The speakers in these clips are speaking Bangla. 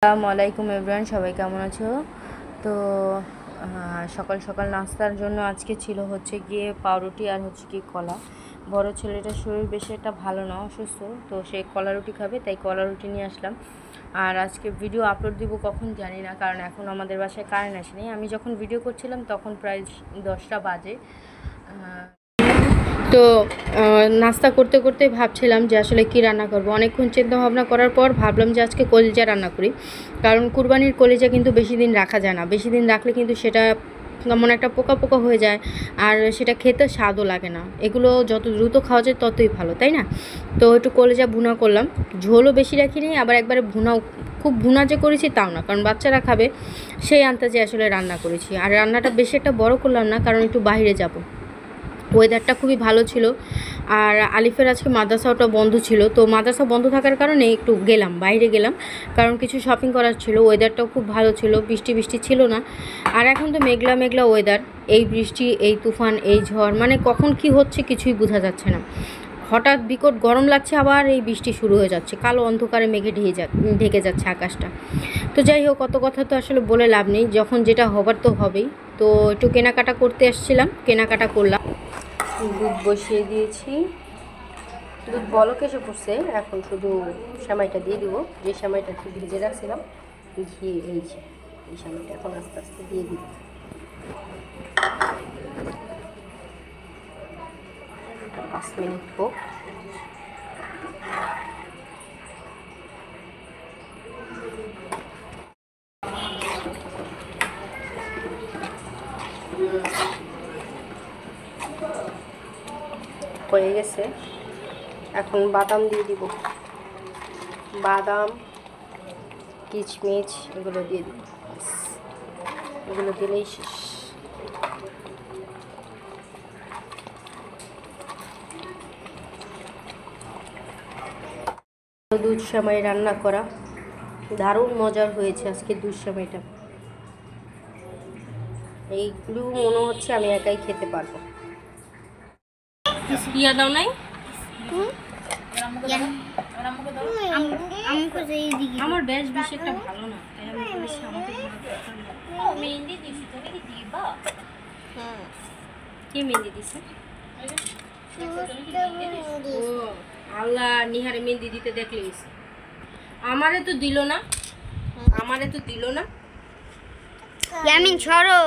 আসসালামু আলাইকুম এভরিওয়ান, সবাই কেমন আছো? তো সকাল সকাল নাস্তার জন্য আজকে ছিল হচ্ছে গিয়ে পাউরুটি আর হচ্ছে কি কলা। বড় ছেলেটার শরীর বেশি একটা ভালো না, অসুস্থ, তো সে কলা রুটি খাবে, তাই কলা রুটি নিয়ে আসলাম। আর আজকে ভিডিও আপলোড দিব কখন জানি না, কারণ এখন আমাদের বাসায় কারেন্ট আসেনি। আমি যখন ভিডিও করছিলাম তখন প্রায় 10টা বাজে। তো নাস্তা করতে করতে ভাবছিলাম যে আসলে কি রান্না করব। অনেকক্ষণ চিন্তা ভাবনা করার পর ভাবলাম যে আজকে কলিজা রান্না করি, কারণ কুরবানির কলিজা কিন্তু বেশি দিন রাখা যায় না। বেশি দিন রাখলে কিন্তু সেটা কেমন একটা পোকা পোকা হয়ে যায়, আর সেটা খেতে স্বাদও লাগে না। এগুলো যত দ্রুত খাওয়া যায় ততই ভালো, তাই না? তো একটু কলিজা ভুনা করলাম, ঝোলও বেশি রাখিনি, আবার একবারে ভুনাও খুব ভুনা যে করেছি তাও না, কারণ বাচ্চারা খাবে সেই আন্দাজে আসলে রান্না করেছি। আর রান্নাটা বেশি একটা বড় করলাম না, কারণ একটু বাইরে যাব। ওয়েদারটা খুবই ভালো ছিল, আর আলিফের আজকে মাদ্রাসাটা বন্ধ ছিল, তো মাদ্রাসা বন্ধ থাকার কারণে একটু বাইরে গেলাম, কারণ কিছু শপিং করার ছিল। ওয়েদারটাও খুব ভালো ছিল, বৃষ্টি বৃষ্টি ছিল না। আর এখন তো মেঘলা মেঘলা ওয়েদার, এই বৃষ্টি, এই তুফান, এই ঝড়, মানে কখন কি হচ্ছে কিছুই বোঝা যাচ্ছে না। হঠাৎ বিকট গরম লাগছে, আবার এই বৃষ্টি শুরু হয়ে যাচ্ছে, কালো অন্ধকারে মেঘে ঢেকে যাচ্ছে আকাশটা। তো যাই হোক, কত কথা তো আসলে বলে লাভ নেই, যখন যেটা হবার তো হবেই। তো একটু কেনাকাটা করতে আসছিলাম, কেনাকাটা করলাম। দুধ বসিয়ে দিয়েছি, দুধ বলক এসে পড়ছে, এখন শুধু সেমাইটা দিয়ে দিব। যে সেমাইটা একটু ভেজে রাখছিলাম, ঘিয়ে এই সেমাইটা এখন আস্তে আস্তে দিয়ে দিব। 5 মিনিট হোক। হয়ে গেছে, এখন বাদাম দিয়ে দিব। বাদাম, কিচমিচ এগুলো দিয়ে দিব, এগুলো দিলেই শেষ। দুধ সেমাই রান্না করা দারুণ মজার হয়েছে আজকে দুধ সেমাইটা। এইগুলো মনে হচ্ছে আমি একাই খেতে পারবো। ইয়া দাও নাই, আমার বেশ বেশি একটা ভালো না, তাই আমি বলেছি আমাকে মেহেন্দি দিছি। তুমি কি দিবা? কি মেহেন্দি দিছে? ও আল্লাহ, নিহারে মেহেন্দি দিতে দেখলে আমারে তো দিল না, আমারে তো দিল না। ইয়ামিন ছড়ো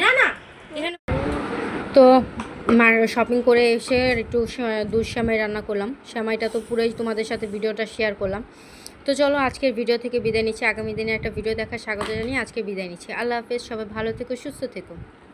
না না। তো শপিং করে এসে একটু দুধ সেমাই রান্না করলাম। সেমাইটা তো পুরোই তোমাদের সাথে ভিডিওটা শেয়ার করলাম। তো চলো আজকের ভিডিও থেকে বিদায় নিচ্ছি, আগামী দিনে একটা ভিডিও দেখার স্বাগত জানিয়ে আজকে বিদায় নিচ্ছি। আল্লাহ হাফেজ, সবাই ভালো থেকো, সুস্থ থেকো।